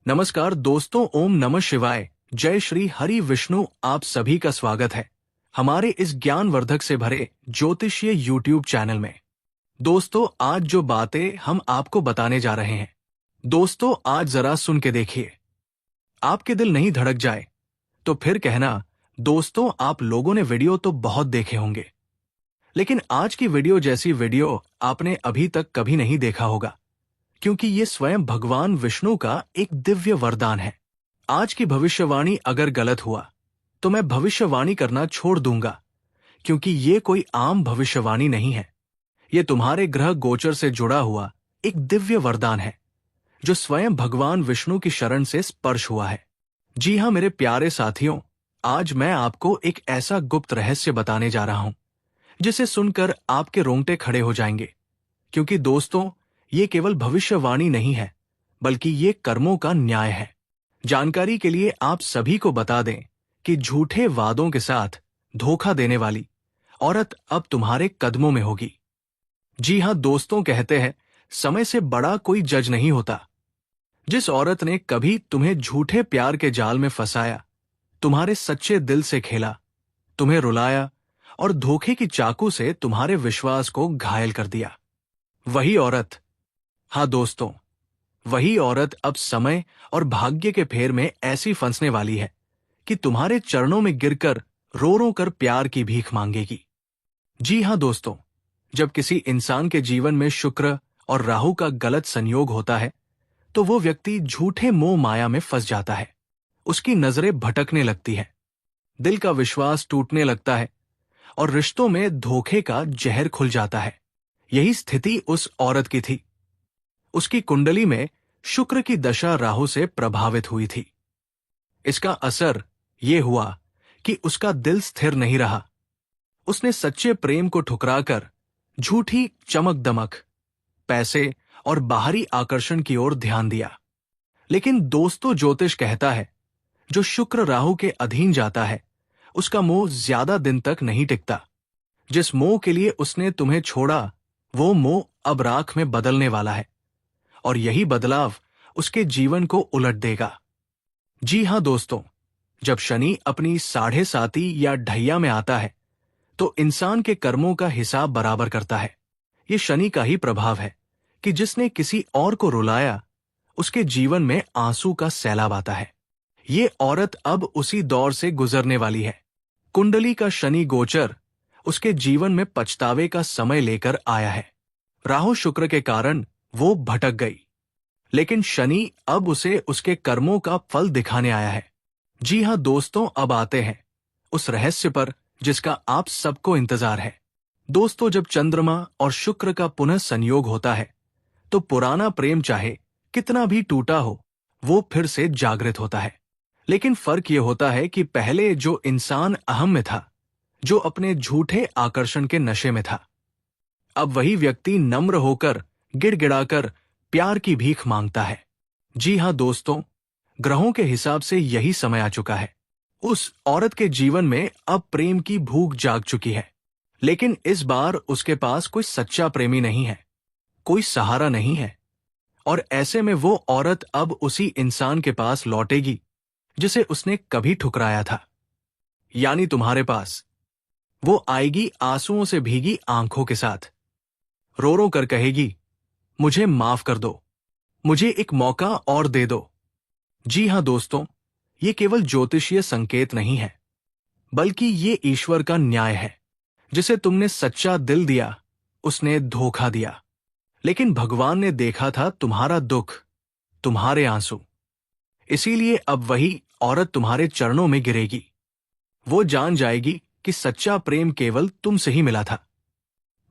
नमस्कार दोस्तों, ओम नमः शिवाय। जय श्री हरि विष्णु। आप सभी का स्वागत है हमारे इस ज्ञानवर्धक से भरे ज्योतिषीय यूट्यूब चैनल में। दोस्तों, आज जो बातें हम आपको बताने जा रहे हैं, दोस्तों आज जरा सुन के देखिए। आपके दिल नहीं धड़क जाए तो फिर कहना, दोस्तों आप लोगों ने वीडियो तो बहुत देखे होंगे, लेकिन आज की वीडियो जैसी वीडियो आपने अभी तक कभी नहीं देखा होगा, क्योंकि ये स्वयं भगवान विष्णु का एक दिव्य वरदान है। आज की भविष्यवाणी अगर गलत हुआ तो मैं भविष्यवाणी करना छोड़ दूंगा, क्योंकि ये कोई आम भविष्यवाणी नहीं है। ये तुम्हारे ग्रह गोचर से जुड़ा हुआ एक दिव्य वरदान है, जो स्वयं भगवान विष्णु की शरण से स्पर्श हुआ है। जी हाँ मेरे प्यारे साथियों, आज मैं आपको एक ऐसा गुप्त रहस्य बताने जा रहा हूं, जिसे सुनकर आपके रोंगटे खड़े हो जाएंगे। क्योंकि दोस्तों, ये केवल भविष्यवाणी नहीं है, बल्कि ये कर्मों का न्याय है। जानकारी के लिए आप सभी को बता दें कि झूठे वादों के साथ धोखा देने वाली औरत अब तुम्हारे कदमों में होगी। जी हां दोस्तों, कहते हैं समय से बड़ा कोई जज नहीं होता। जिस औरत ने कभी तुम्हें झूठे प्यार के जाल में फंसाया, तुम्हारे सच्चे दिल से खेला, तुम्हें रुलाया और धोखे की चाकू से तुम्हारे विश्वास को घायल कर दिया, वही औरत, हाँ दोस्तों, वही औरत अब समय और भाग्य के फेर में ऐसी फंसने वाली है कि तुम्हारे चरणों में गिरकर रो रो कर प्यार की भीख मांगेगी। जी हाँ दोस्तों, जब किसी इंसान के जीवन में शुक्र और राहु का गलत संयोग होता है, तो वो व्यक्ति झूठे मोह माया में फंस जाता है। उसकी नजरें भटकने लगती है, दिल का विश्वास टूटने लगता है और रिश्तों में धोखे का जहर खुल जाता है। यही स्थिति उस औरत की थी। उसकी कुंडली में शुक्र की दशा राहु से प्रभावित हुई थी। इसका असर ये हुआ कि उसका दिल स्थिर नहीं रहा। उसने सच्चे प्रेम को ठुकराकर झूठी चमक दमक, पैसे और बाहरी आकर्षण की ओर ध्यान दिया। लेकिन दोस्तों, ज्योतिष कहता है, जो शुक्र राहु के अधीन जाता है, उसका मोह ज्यादा दिन तक नहीं टिकता। जिस मोह के लिए उसने तुम्हें छोड़ा, वो मोह अब राख में बदलने वाला है, और यही बदलाव उसके जीवन को उलट देगा। जी हां दोस्तों, जब शनि अपनी 7.5 या ढैया में आता है, तो इंसान के कर्मों का हिसाब बराबर करता है। ये शनि का ही प्रभाव है कि जिसने किसी और को रुलाया, उसके जीवन में आंसू का सैलाब आता है। ये औरत अब उसी दौर से गुजरने वाली है। कुंडली का शनि गोचर उसके जीवन में पछतावे का समय लेकर आया है। राहु शुक्र के कारण वो भटक गई, लेकिन शनि अब उसे उसके कर्मों का फल दिखाने आया है। जी हां दोस्तों, अब आते हैं उस रहस्य पर जिसका आप सबको इंतजार है। दोस्तों, जब चंद्रमा और शुक्र का पुनः संयोग होता है, तो पुराना प्रेम चाहे कितना भी टूटा हो, वो फिर से जागृत होता है। लेकिन फर्क ये होता है कि पहले जो इंसान अहम में था, जो अपने झूठे आकर्षण के नशे में था, अब वही व्यक्ति नम्र होकर गिड़गिड़ाकर प्यार की भीख मांगता है। जी हां दोस्तों, ग्रहों के हिसाब से यही समय आ चुका है। उस औरत के जीवन में अब प्रेम की भूख जाग चुकी है, लेकिन इस बार उसके पास कोई सच्चा प्रेमी नहीं है, कोई सहारा नहीं है। और ऐसे में वो औरत अब उसी इंसान के पास लौटेगी जिसे उसने कभी ठुकराया था, यानी तुम्हारे पास। वो आएगी आंसुओं से भीगी आंखों के साथ, रो रो कर कहेगी, मुझे माफ कर दो, मुझे एक मौका और दे दो। जी हां दोस्तों, ये केवल ज्योतिषीय संकेत नहीं है, बल्कि ये ईश्वर का न्याय है। जिसे तुमने सच्चा दिल दिया, उसने धोखा दिया। लेकिन भगवान ने देखा था तुम्हारा दुख, तुम्हारे आंसू, इसीलिए अब वही औरत तुम्हारे चरणों में गिरेगी। वो जान जाएगी कि सच्चा प्रेम केवल तुमसे ही मिला था,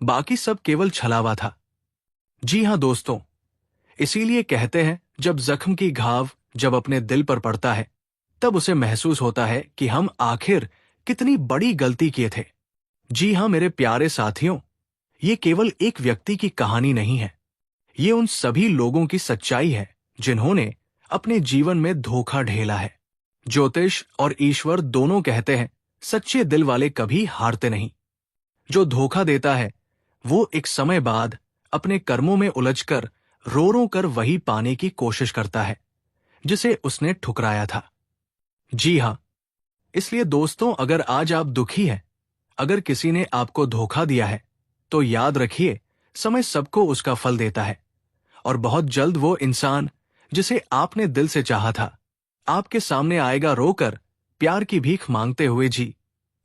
बाकी सब केवल छलावा था। जी हां दोस्तों, इसीलिए कहते हैं, जब जख्म की घाव जब अपने दिल पर पड़ता है, तब उसे महसूस होता है कि हम आखिर कितनी बड़ी गलती किए थे। जी हां मेरे प्यारे साथियों, ये केवल एक व्यक्ति की कहानी नहीं है, ये उन सभी लोगों की सच्चाई है जिन्होंने अपने जीवन में धोखा ढेला है। ज्योतिष और ईश्वर दोनों कहते हैं, सच्चे दिल वाले कभी हारते नहीं। जो धोखा देता है, वो एक समय बाद अपने कर्मों में उलझकर रो रो कर वही पाने की कोशिश करता है, जिसे उसने ठुकराया था। जी हाँ, इसलिए दोस्तों, अगर आज आप दुखी हैं, अगर किसी ने आपको धोखा दिया है, तो याद रखिए, समय सबको उसका फल देता है। और बहुत जल्द वो इंसान जिसे आपने दिल से चाहा था, आपके सामने आएगा रोकर, प्यार की भीख मांगते हुए। जी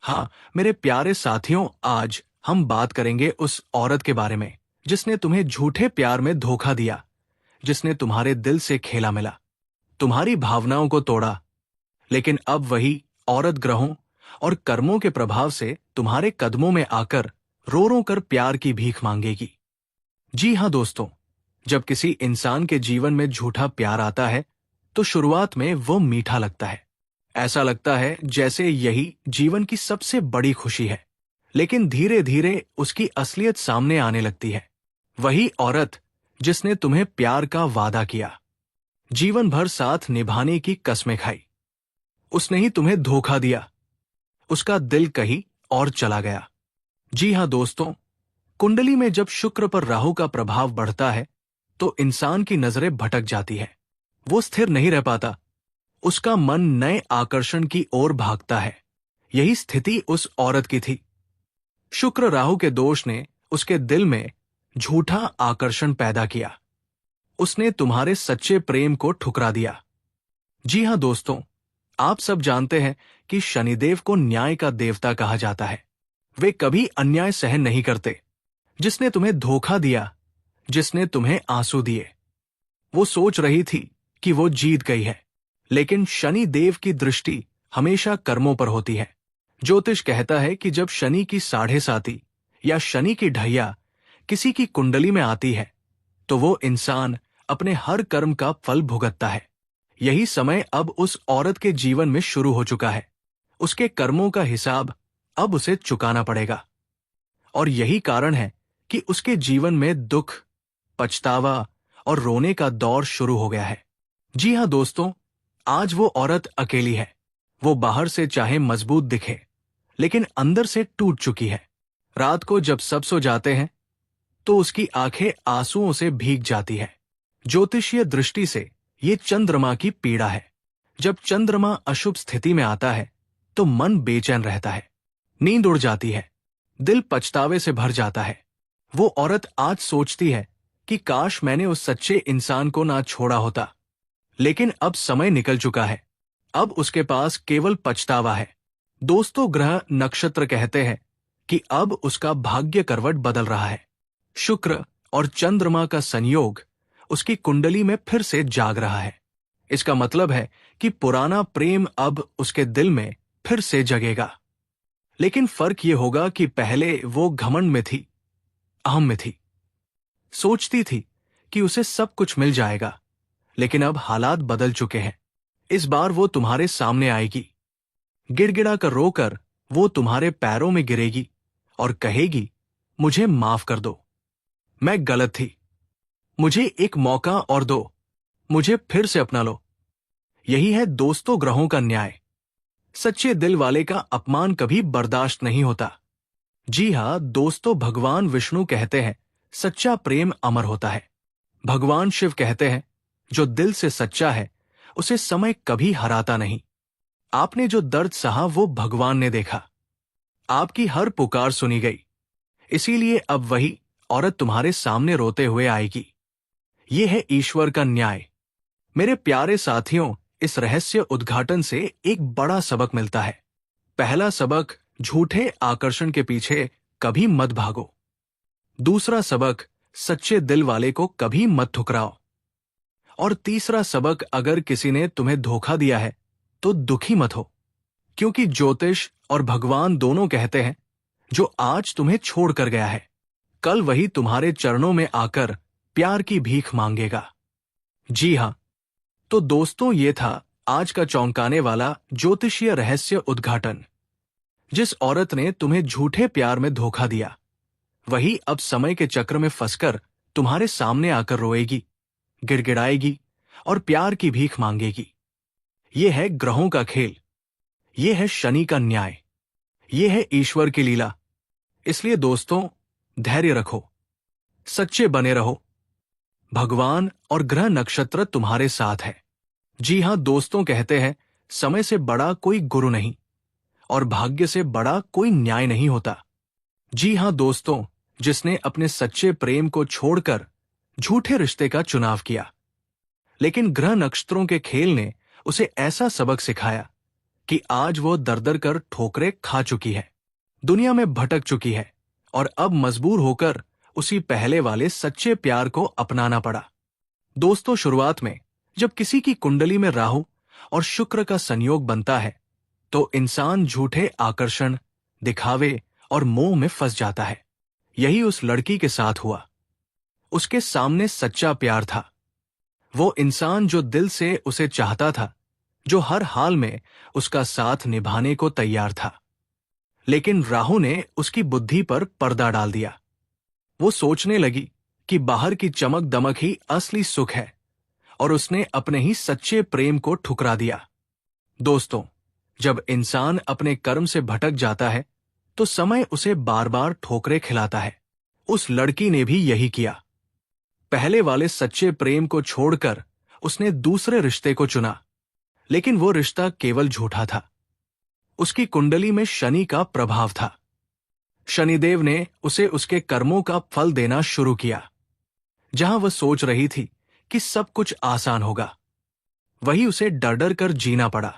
हाँ मेरे प्यारे साथियों, आज हम बात करेंगे उस औरत के बारे में जिसने तुम्हें झूठे प्यार में धोखा दिया, जिसने तुम्हारे दिल से खेला मिला, तुम्हारी भावनाओं को तोड़ा। लेकिन अब वही औरत ग्रहों और कर्मों के प्रभाव से तुम्हारे कदमों में आकर रो रो कर प्यार की भीख मांगेगी। जी हाँ दोस्तों, जब किसी इंसान के जीवन में झूठा प्यार आता है, तो शुरुआत में वो मीठा लगता है। ऐसा लगता है जैसे यही जीवन की सबसे बड़ी खुशी है। लेकिन धीरे धीरे उसकी असलियत सामने आने लगती है। वही औरत जिसने तुम्हें प्यार का वादा किया, जीवन भर साथ निभाने की कस्में खाई, उसने ही तुम्हें धोखा दिया। उसका दिल कहीं और चला गया। जी हाँ दोस्तों, कुंडली में जब शुक्र पर राहु का प्रभाव बढ़ता है, तो इंसान की नजरें भटक जाती है। वो स्थिर नहीं रह पाता, उसका मन नए आकर्षण की ओर भागता है। यही स्थिति उस औरत की थी। शुक्र राहु के दोष ने उसके दिल में झूठा आकर्षण पैदा किया। उसने तुम्हारे सच्चे प्रेम को ठुकरा दिया। जी हाँ दोस्तों, आप सब जानते हैं कि शनिदेव को न्याय का देवता कहा जाता है। वे कभी अन्याय सहन नहीं करते। जिसने तुम्हें धोखा दिया, जिसने तुम्हें आंसू दिए, वो सोच रही थी कि वो जीत गई है। लेकिन शनि देव की दृष्टि हमेशा कर्मों पर होती है। ज्योतिष कहता है कि जब शनि की 7.5 या शनि की ढैया किसी की कुंडली में आती है, तो वो इंसान अपने हर कर्म का फल भुगतता है। यही समय अब उस औरत के जीवन में शुरू हो चुका है। उसके कर्मों का हिसाब अब उसे चुकाना पड़ेगा। और यही कारण है कि उसके जीवन में दुख, पछतावा और रोने का दौर शुरू हो गया है। जी हाँ दोस्तों, आज वो औरत अकेली है। वो बाहर से चाहे मजबूत दिखे, लेकिन अंदर से टूट चुकी है। रात को जब सब सो जाते हैं, तो उसकी आंखें आंसुओं से भीग जाती है। ज्योतिषीय दृष्टि से ये चंद्रमा की पीड़ा है। जब चंद्रमा अशुभ स्थिति में आता है, तो मन बेचैन रहता है, नींद उड़ जाती है, दिल पछतावे से भर जाता है। वो औरत आज सोचती है कि काश मैंने उस सच्चे इंसान को ना छोड़ा होता। लेकिन अब समय निकल चुका है। अब उसके पास केवल पछतावा है। दोस्तों, ग्रह नक्षत्र कहते हैं कि अब उसका भाग्य करवट बदल रहा है। शुक्र और चंद्रमा का संयोग उसकी कुंडली में फिर से जाग रहा है। इसका मतलब है कि पुराना प्रेम अब उसके दिल में फिर से जगेगा। लेकिन फर्क ये होगा कि पहले वो घमंड में थी, अहम में थी। सोचती थी कि उसे सब कुछ मिल जाएगा। लेकिन अब हालात बदल चुके हैं। इस बार वो तुम्हारे सामने आएगी। गिड़गिड़ा कर रोकर वो तुम्हारे पैरों में गिरेगी और कहेगी, मुझे माफ कर दो, मैं गलत थी, मुझे एक मौका और दो, मुझे फिर से अपना लो। यही है दोस्तों ग्रहों का न्याय। सच्चे दिल वाले का अपमान कभी बर्दाश्त नहीं होता। जी हाँ दोस्तों, भगवान विष्णु कहते हैं सच्चा प्रेम अमर होता है। भगवान शिव कहते हैं जो दिल से सच्चा है, उसे समय कभी हराता नहीं। आपने जो दर्द सहा वो भगवान ने देखा। आपकी हर पुकार सुनी गई। इसीलिए अब वही औरत तुम्हारे सामने रोते हुए आएगी। ये है ईश्वर का न्याय। मेरे प्यारे साथियों, इस रहस्य उद्घाटन से एक बड़ा सबक मिलता है। पहला सबक, झूठे आकर्षण के पीछे कभी मत भागो। दूसरा सबक, सच्चे दिल वाले को कभी मत ठुकराओ। और तीसरा सबक, अगर किसी ने तुम्हें धोखा दिया है, तो दुखी मत हो, क्योंकि ज्योतिष और भगवान दोनों कहते हैं जो आज तुम्हें छोड़ कर गया है, कल वही तुम्हारे चरणों में आकर प्यार की भीख मांगेगा। जी हाँ, तो दोस्तों, ये था आज का चौंकाने वाला ज्योतिषीय रहस्य उद्घाटन। जिस औरत ने तुम्हें झूठे प्यार में धोखा दिया, वही अब समय के चक्र में फंसकर तुम्हारे सामने आकर रोएगी, गिड़गिड़ाएगी और प्यार की भीख मांगेगी। ये है ग्रहों का खेल। ये है शनि का न्याय। ये है ईश्वर की लीला। इसलिए दोस्तों, धैर्य रखो, सच्चे बने रहो। भगवान और ग्रह नक्षत्र तुम्हारे साथ है। जी हाँ दोस्तों, कहते हैं समय से बड़ा कोई गुरु नहीं और भाग्य से बड़ा कोई न्याय नहीं होता। जी हाँ दोस्तों, जिसने अपने सच्चे प्रेम को छोड़कर झूठे रिश्ते का चुनाव किया, लेकिन ग्रह नक्षत्रों के खेल ने उसे ऐसा सबक सिखाया कि आज वो दर दर कर ठोकरें खा चुकी है, दुनिया में भटक चुकी है और अब मजबूर होकर उसी पहले वाले सच्चे प्यार को अपनाना पड़ा। दोस्तों, शुरुआत में जब किसी की कुंडली में राहु और शुक्र का संयोग बनता है तो इंसान झूठे आकर्षण, दिखावे और मोह में फंस जाता है। यही उस लड़की के साथ हुआ। उसके सामने सच्चा प्यार था, वो इंसान जो दिल से उसे चाहता था, जो हर हाल में उसका साथ निभाने को तैयार था। लेकिन राहु ने उसकी बुद्धि पर पर्दा डाल दिया। वो सोचने लगी कि बाहर की चमक दमक ही असली सुख है और उसने अपने ही सच्चे प्रेम को ठुकरा दिया। दोस्तों, जब इंसान अपने कर्म से भटक जाता है तो समय उसे बार बार ठोकरें खिलाता है। उस लड़की ने भी यही किया। पहले वाले सच्चे प्रेम को छोड़कर उसने दूसरे रिश्ते को चुना, लेकिन वो रिश्ता केवल झूठा था। उसकी कुंडली में शनि का प्रभाव था। शनिदेव ने उसे उसके कर्मों का फल देना शुरू किया। जहां वह सोच रही थी कि सब कुछ आसान होगा, वही उसे डर डर कर जीना पड़ा।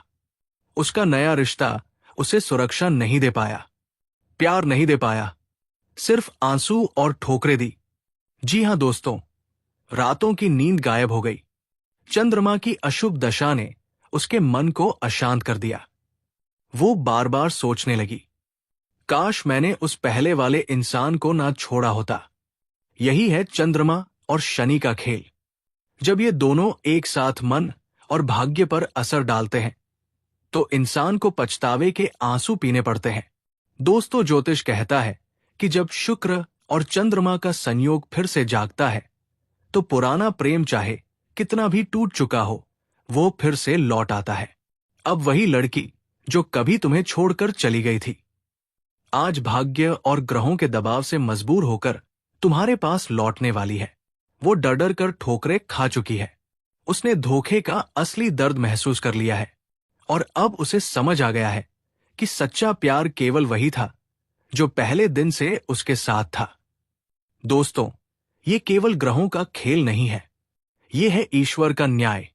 उसका नया रिश्ता उसे सुरक्षा नहीं दे पाया, प्यार नहीं दे पाया, सिर्फ आंसू और ठोकरें दी। जी हां दोस्तों, रातों की नींद गायब हो गई। चंद्रमा की अशुभ दशा ने उसके मन को अशांत कर दिया। वो बार बार सोचने लगी, काश मैंने उस पहले वाले इंसान को ना छोड़ा होता। यही है चंद्रमा और शनि का खेल। जब ये दोनों एक साथ मन और भाग्य पर असर डालते हैं तो इंसान को पछतावे के आंसू पीने पड़ते हैं। दोस्तों, ज्योतिष कहता है कि जब शुक्र और चंद्रमा का संयोग फिर से जागता है तो पुराना प्रेम चाहे कितना भी टूट चुका हो, वो फिर से लौट आता है। अब वही लड़की जो कभी तुम्हें छोड़कर चली गई थी, आज भाग्य और ग्रहों के दबाव से मजबूर होकर तुम्हारे पास लौटने वाली है। वो डर डर कर ठोकरें खा चुकी है। उसने धोखे का असली दर्द महसूस कर लिया है और अब उसे समझ आ गया है कि सच्चा प्यार केवल वही था जो पहले दिन से उसके साथ था। दोस्तों, ये केवल ग्रहों का खेल नहीं है, ये है ईश्वर का न्याय।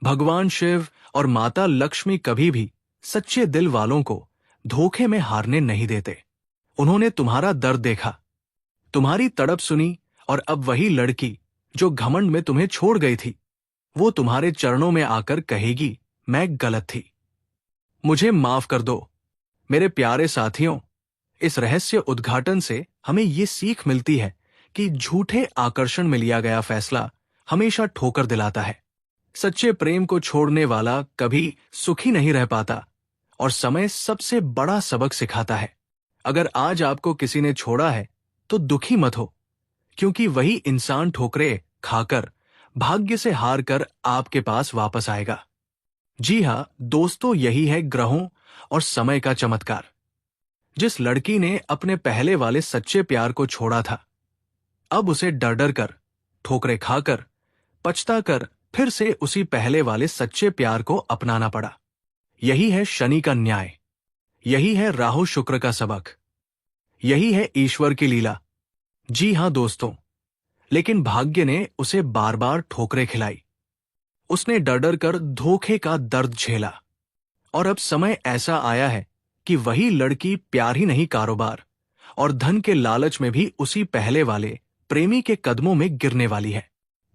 भगवान शिव और माता लक्ष्मी कभी भी सच्चे दिल वालों को धोखे में हारने नहीं देते। उन्होंने तुम्हारा दर्द देखा, तुम्हारी तड़प सुनी और अब वही लड़की जो घमंड में तुम्हें छोड़ गई थी, वो तुम्हारे चरणों में आकर कहेगी, मैं गलत थी, मुझे माफ कर दो। मेरे प्यारे साथियों, इस रहस्य उद्घाटन से हमें ये सीख मिलती है कि झूठे आकर्षण में लिया गया फैसला हमेशा ठोकर दिलाता है। सच्चे प्रेम को छोड़ने वाला कभी सुखी नहीं रह पाता और समय सबसे बड़ा सबक सिखाता है। अगर आज आपको किसी ने छोड़ा है तो दुखी मत हो, क्योंकि वही इंसान ठोकरें खाकर, भाग्य से हार कर आपके पास वापस आएगा। जी हां दोस्तों, यही है ग्रहों और समय का चमत्कार। जिस लड़की ने अपने पहले वाले सच्चे प्यार को छोड़ा था, अब उसे डर डर कर, ठोकरें खाकर, पछता कर फिर से उसी पहले वाले सच्चे प्यार को अपनाना पड़ा। यही है शनि का न्याय, यही है राहु शुक्र का सबक, यही है ईश्वर की लीला। जी हां दोस्तों, लेकिन भाग्य ने उसे बार बार ठोकरें खिलाई। उसने डर डर कर धोखे का दर्द झेला और अब समय ऐसा आया है कि वही लड़की प्यार ही नहीं, कारोबार और धन के लालच में भी उसी पहले वाले प्रेमी के कदमों में गिरने वाली है।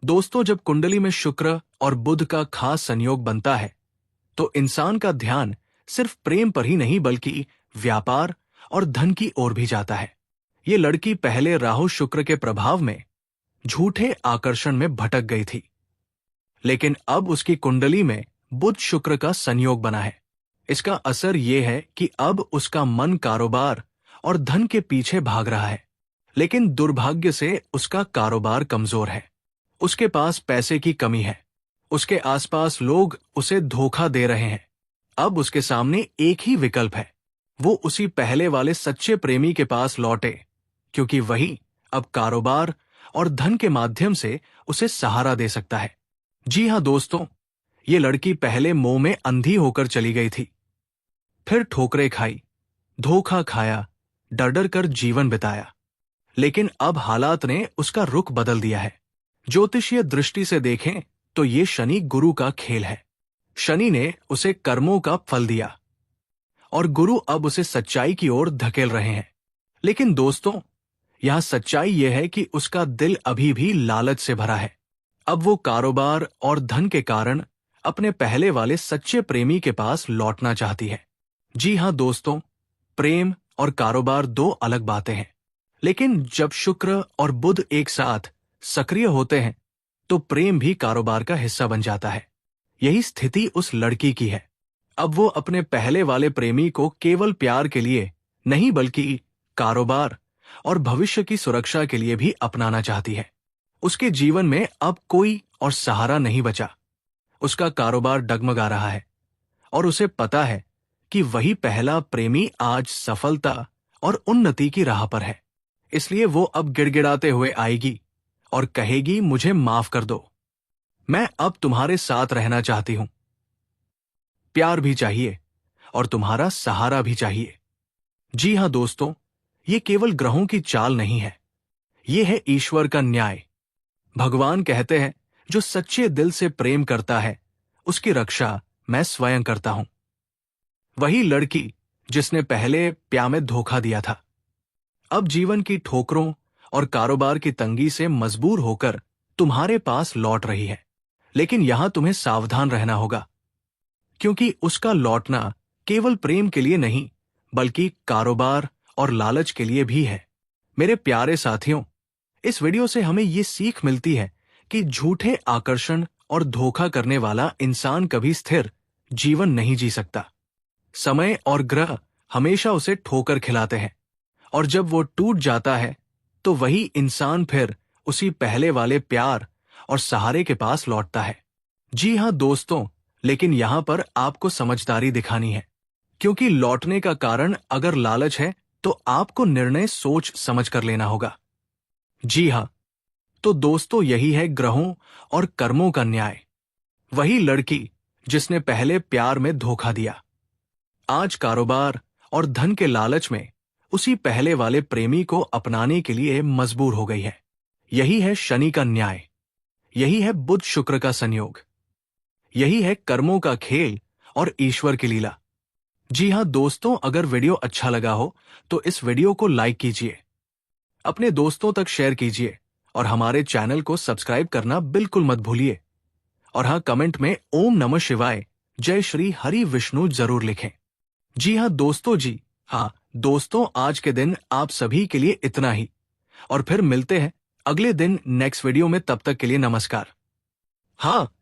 दोस्तों, जब कुंडली में शुक्र और बुध का खास संयोग बनता है तो इंसान का ध्यान सिर्फ प्रेम पर ही नहीं बल्कि व्यापार और धन की ओर भी जाता है। ये लड़की पहले राहु शुक्र के प्रभाव में झूठे आकर्षण में भटक गई थी, लेकिन अब उसकी कुंडली में बुध शुक्र का संयोग बना है। इसका असर यह है कि अब उसका मन कारोबार और धन के पीछे भाग रहा है, लेकिन दुर्भाग्य से उसका कारोबार कमजोर है। उसके पास पैसे की कमी है, उसके आसपास लोग उसे धोखा दे रहे हैं। अब उसके सामने एक ही विकल्प है, वो उसी पहले वाले सच्चे प्रेमी के पास लौटे, क्योंकि वही अब कारोबार और धन के माध्यम से उसे सहारा दे सकता है। जी हां दोस्तों, ये लड़की पहले मोह में अंधी होकर चली गई थी, फिर ठोकरें खाई, धोखा खाया, डर डर कर जीवन बिताया। लेकिन अब हालात ने उसका रुख बदल दिया है। ज्योतिषीय दृष्टि से देखें तो ये शनि गुरु का खेल है। शनि ने उसे कर्मों का फल दिया और गुरु अब उसे सच्चाई की ओर धकेल रहे हैं। लेकिन दोस्तों, यहां सच्चाई यह है कि उसका दिल अभी भी लालच से भरा है। अब वो कारोबार और धन के कारण अपने पहले वाले सच्चे प्रेमी के पास लौटना चाहती है। जी हां दोस्तों, प्रेम और कारोबार दो अलग बातें हैं। लेकिन जब शुक्र और बुध एक साथ सक्रिय होते हैं तो प्रेम भी कारोबार का हिस्सा बन जाता है। यही स्थिति उस लड़की की है। अब वो अपने पहले वाले प्रेमी को केवल प्यार के लिए नहीं बल्कि कारोबार और भविष्य की सुरक्षा के लिए भी अपनाना चाहती है। उसके जीवन में अब कोई और सहारा नहीं बचा। उसका कारोबार डगमगा रहा है और उसे पता है कि वही पहला प्रेमी आज सफलता और उन्नति की राह पर है। इसलिए वो अब गिड़गिड़ाते हुए आएगी और कहेगी, मुझे माफ कर दो, मैं अब तुम्हारे साथ रहना चाहती हूं। प्यार भी चाहिए और तुम्हारा सहारा भी चाहिए। जी हां दोस्तों, ये केवल ग्रहों की चाल नहीं है, ये है ईश्वर का न्याय। भगवान कहते हैं, जो सच्चे दिल से प्रेम करता है उसकी रक्षा मैं स्वयं करता हूं। वही लड़की जिसने पहले प्यार में धोखा दिया था, अब जीवन की ठोकरों और कारोबार की तंगी से मजबूर होकर तुम्हारे पास लौट रही है। लेकिन यहां तुम्हें सावधान रहना होगा, क्योंकि उसका लौटना केवल प्रेम के लिए नहीं बल्कि कारोबार और लालच के लिए भी है। मेरे प्यारे साथियों, इस वीडियो से हमें ये सीख मिलती है कि झूठे आकर्षण और धोखा करने वाला इंसान कभी स्थिर जीवन नहीं जी सकता। समय और ग्रह हमेशा उसे ठोकर खिलाते हैं और जब वो टूट जाता है तो वही इंसान फिर उसी पहले वाले प्यार और सहारे के पास लौटता है। जी हां दोस्तों, लेकिन यहां पर आपको समझदारी दिखानी है, क्योंकि लौटने का कारण अगर लालच है तो आपको निर्णय सोच समझ कर लेना होगा। जी हां, तो दोस्तों, यही है ग्रहों और कर्मों का न्याय। वही लड़की जिसने पहले प्यार में धोखा दिया, आज कारोबार और धन के लालच में उसी पहले वाले प्रेमी को अपनाने के लिए मजबूर हो गई है। यही है शनि का न्याय, यही है बुध शुक्र का संयोग, यही है कर्मों का खेल और ईश्वर की लीला। जी हां दोस्तों, अगर वीडियो अच्छा लगा हो तो इस वीडियो को लाइक कीजिए, अपने दोस्तों तक शेयर कीजिए और हमारे चैनल को सब्सक्राइब करना बिल्कुल मत भूलिए। और हाँ, कमेंट में ओम नमः शिवाय जय श्री हरि विष्णु जरूर लिखें। जी हाँ दोस्तों, दोस्तों, आज के दिन आप सभी के लिए इतना ही और फिर मिलते हैं अगले दिन नेक्स्ट वीडियो में। तब तक के लिए नमस्कार। हाँ,